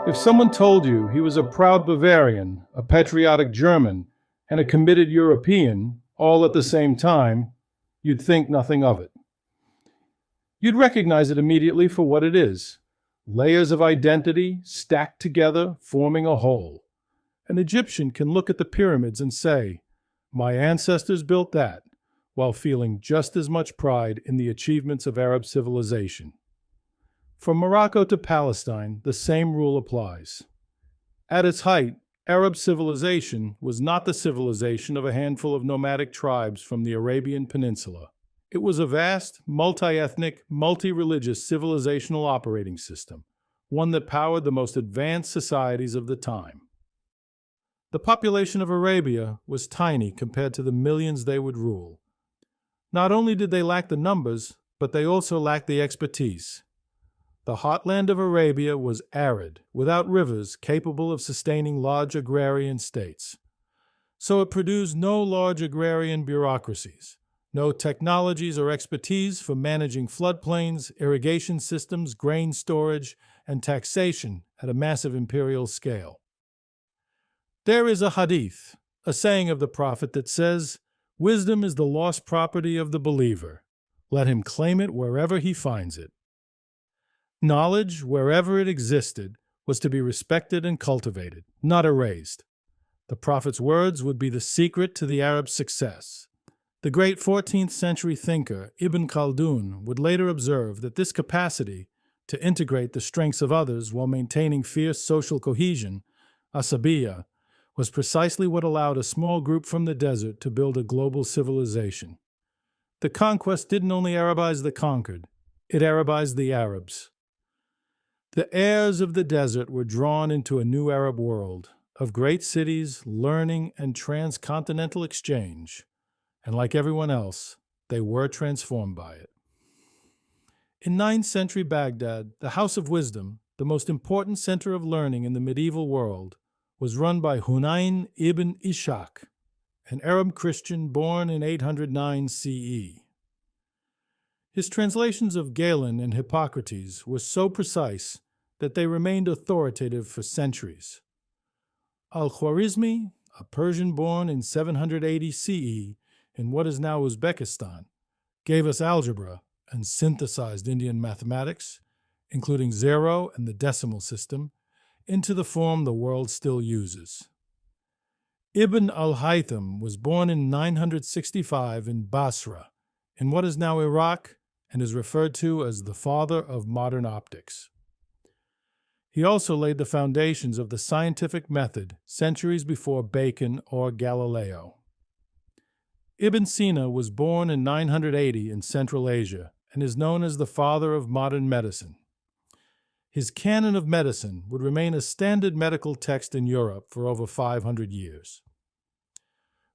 If someone told you he was a proud Bavarian, a patriotic German, and a committed European, all at the same time, you'd think nothing of it. You'd recognize it immediately for what it is: layers of identity stacked together, forming a whole. An Egyptian can look at the pyramids and say, "My ancestors built that," while feeling just as much pride in the achievements of Arab civilization. From Morocco to Palestine, the same rule applies. At its height, Arab civilization was not the civilization of a handful of nomadic tribes from the Arabian Peninsula. It was a vast, multi-ethnic, multi-religious civilizational operating system, one that powered the most advanced societies of the time. The population of Arabia was tiny compared to the millions they would rule. Not only did they lack the numbers, but they also lacked the expertise. The heartland of Arabia was arid, without rivers capable of sustaining large agrarian states. So it produced no large agrarian bureaucracies, no technologies or expertise for managing floodplains, irrigation systems, grain storage, and taxation at a massive imperial scale. There is a hadith, a saying of the Prophet that says, "Wisdom is the lost property of the believer. Let him claim it wherever he finds it." Knowledge, wherever it existed, was to be respected and cultivated, not erased. The Prophet's words would be the secret to the Arab success. The great 14th century thinker Ibn Khaldun would later observe that this capacity to integrate the strengths of others while maintaining fierce social cohesion, asabiya, was precisely what allowed a small group from the desert to build a global civilization. The conquest didn't only Arabize the conquered, it Arabized the Arabs. The heirs of the desert were drawn into a new Arab world of great cities, learning, and transcontinental exchange, and like everyone else, they were transformed by it. In 9th century Baghdad, the House of Wisdom, the most important center of learning in the medieval world, was run by Hunayn ibn Ishaq, an Arab Christian born in 809 CE. His translations of Galen and Hippocrates were so precise that they remained authoritative for centuries. Al-Khwarizmi, a Persian born in 780 CE in what is now Uzbekistan, gave us algebra and synthesized Indian mathematics, including zero and the decimal system, into the form the world still uses. Ibn al-Haytham was born in 965 in Basra, in what is now Iraq, and is referred to as the father of modern optics. He also laid the foundations of the scientific method centuries before Bacon or Galileo. Ibn Sina was born in 980 in Central Asia and is known as the father of modern medicine. His Canon of Medicine would remain a standard medical text in Europe for over 500 years.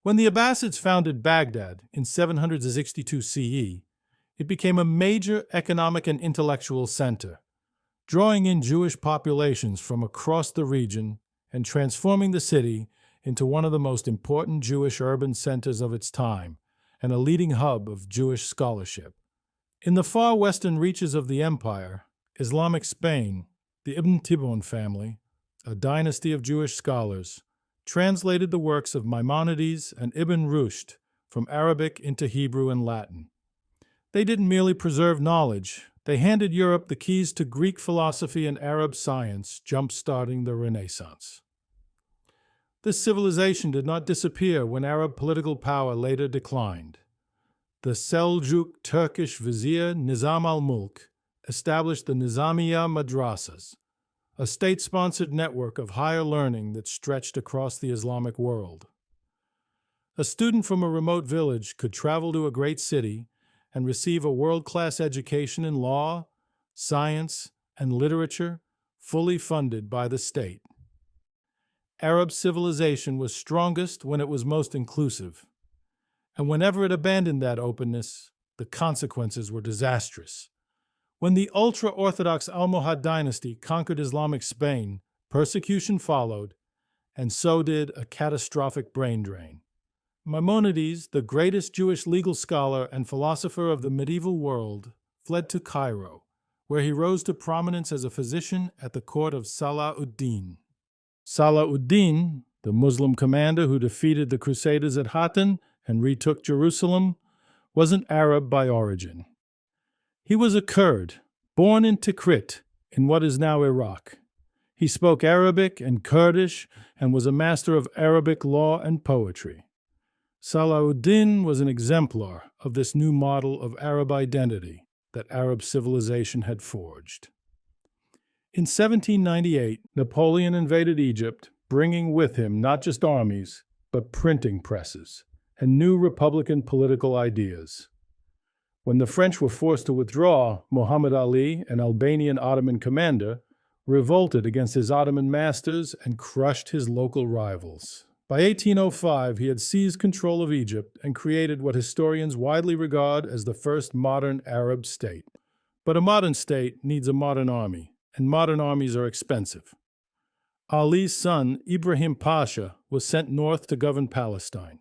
When the Abbasids founded Baghdad in 762 CE, it became a major economic and intellectual center, drawing in Jewish populations from across the region and transforming the city into one of the most important Jewish urban centers of its time and a leading hub of Jewish scholarship. In the far western reaches of the empire, Islamic Spain, the Ibn Tibbon family, a dynasty of Jewish scholars, translated the works of Maimonides and Ibn Rushd from Arabic into Hebrew and Latin. They didn't merely preserve knowledge, they handed Europe the keys to Greek philosophy and Arab science, jump-starting the Renaissance. This civilization did not disappear when Arab political power later declined. The Seljuk Turkish vizier Nizam al-Mulk established the Nizamiya Madrasas, a state-sponsored network of higher learning that stretched across the Islamic world. A student from a remote village could travel to a great city and receive a world-class education in law, science, and literature, fully funded by the state. Arab civilization was strongest when it was most inclusive, and whenever it abandoned that openness, the consequences were disastrous. When the ultra-Orthodox Almohad dynasty conquered Islamic Spain, persecution followed, and so did a catastrophic brain drain. Maimonides, the greatest Jewish legal scholar and philosopher of the medieval world, fled to Cairo, where he rose to prominence as a physician at the court of Salah-ud-Din. Salah-ud-Din, the Muslim commander who defeated the Crusaders at Hattin and retook Jerusalem, was an Arab by origin. He was a Kurd, born in Tikrit, in what is now Iraq. He spoke Arabic and Kurdish and was a master of Arabic law and poetry. Salah-ud-Din was an exemplar of this new model of Arab identity that Arab civilization had forged. In 1798, Napoleon invaded Egypt, bringing with him not just armies, but printing presses and new republican political ideas. When the French were forced to withdraw, Muhammad Ali, an Albanian Ottoman commander, revolted against his Ottoman masters and crushed his local rivals. By 1805, he had seized control of Egypt and created what historians widely regard as the first modern Arab state. But a modern state needs a modern army, and modern armies are expensive. Ali's son, Ibrahim Pasha, was sent north to govern Palestine.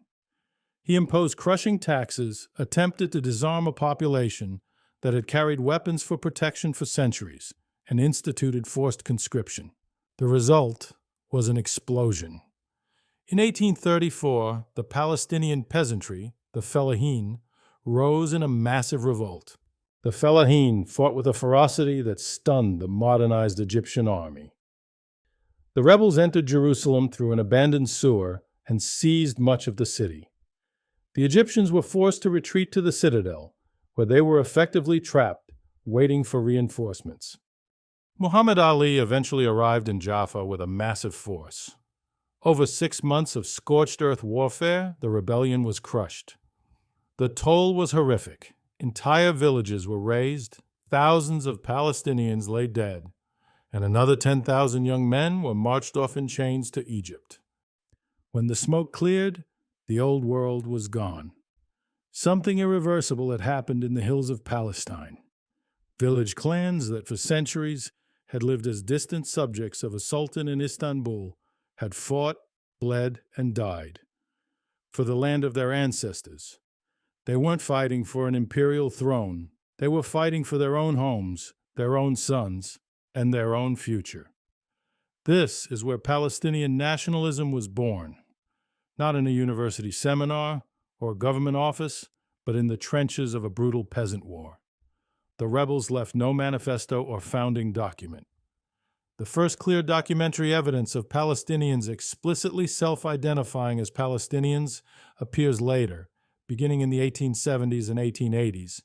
He imposed crushing taxes, attempted to disarm a population that had carried weapons for protection for centuries, and instituted forced conscription. The result was an explosion. In 1834, the Palestinian peasantry, the Fellahin, rose in a massive revolt. The Fellahin fought with a ferocity that stunned the modernized Egyptian army. The rebels entered Jerusalem through an abandoned sewer and seized much of the city. The Egyptians were forced to retreat to the citadel, where they were effectively trapped, waiting for reinforcements. Muhammad Ali eventually arrived in Jaffa with a massive force. Over 6 months of scorched earth warfare, the rebellion was crushed. The toll was horrific. Entire villages were razed, thousands of Palestinians lay dead, and another 10,000 young men were marched off in chains to Egypt. When the smoke cleared, the old world was gone. Something irreversible had happened in the hills of Palestine. Village clans that for centuries had lived as distant subjects of a sultan in Istanbul had fought, bled, and died for the land of their ancestors. They weren't fighting for an imperial throne. They were fighting for their own homes, their own sons, and their own future. This is where Palestinian nationalism was born, not in a university seminar or government office, but in the trenches of a brutal peasant war. The rebels left no manifesto or founding document. The first clear documentary evidence of Palestinians explicitly self-identifying as Palestinians appears later, beginning in the 1870s and 1880s,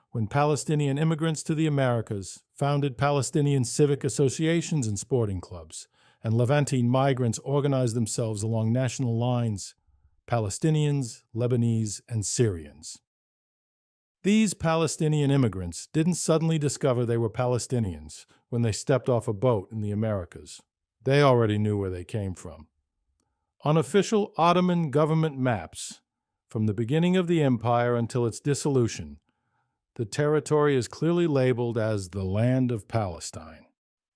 when Palestinian immigrants to the Americas founded Palestinian civic associations and sporting clubs, and Levantine migrants organized themselves along national lines, Palestinians, Lebanese, and Syrians. These Palestinian immigrants didn't suddenly discover they were Palestinians when they stepped off a boat in the Americas. They already knew where they came from. On official Ottoman government maps, from the beginning of the empire until its dissolution, the territory is clearly labeled as the Land of Palestine.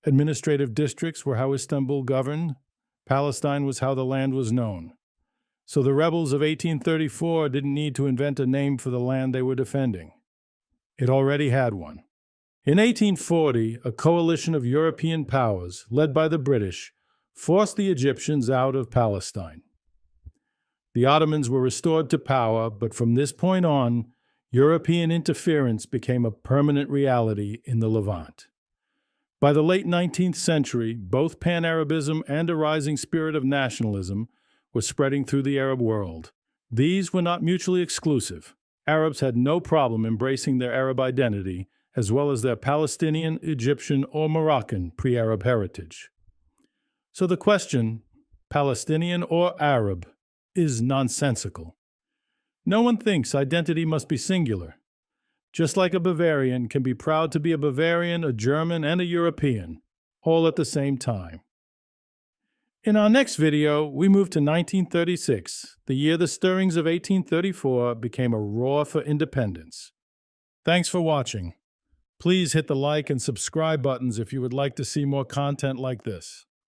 Administrative districts were how Istanbul governed. Palestine was how the land was known. So the rebels of 1834 didn't need to invent a name for the land they were defending. It already had one. In 1840, a coalition of European powers, led by the British, forced the Egyptians out of Palestine. The Ottomans were restored to power, but from this point on, European interference became a permanent reality in the Levant. By the late 19th century, both Pan-Arabism and a rising spirit of nationalism were spreading through the Arab world. These were not mutually exclusive. Arabs had no problem embracing their Arab identity, as well as their Palestinian, Egyptian, or Moroccan pre-Arab heritage. So the question, Palestinian or Arab, is nonsensical. No one thinks identity must be singular. Just like a Bavarian can be proud to be a Bavarian, a German, and a European, all at the same time. In our next video, we move to 1936, the year the stirrings of 1834 became a roar for independence. Thanks for watching. Please hit the like and subscribe buttons if you would like to see more content like this.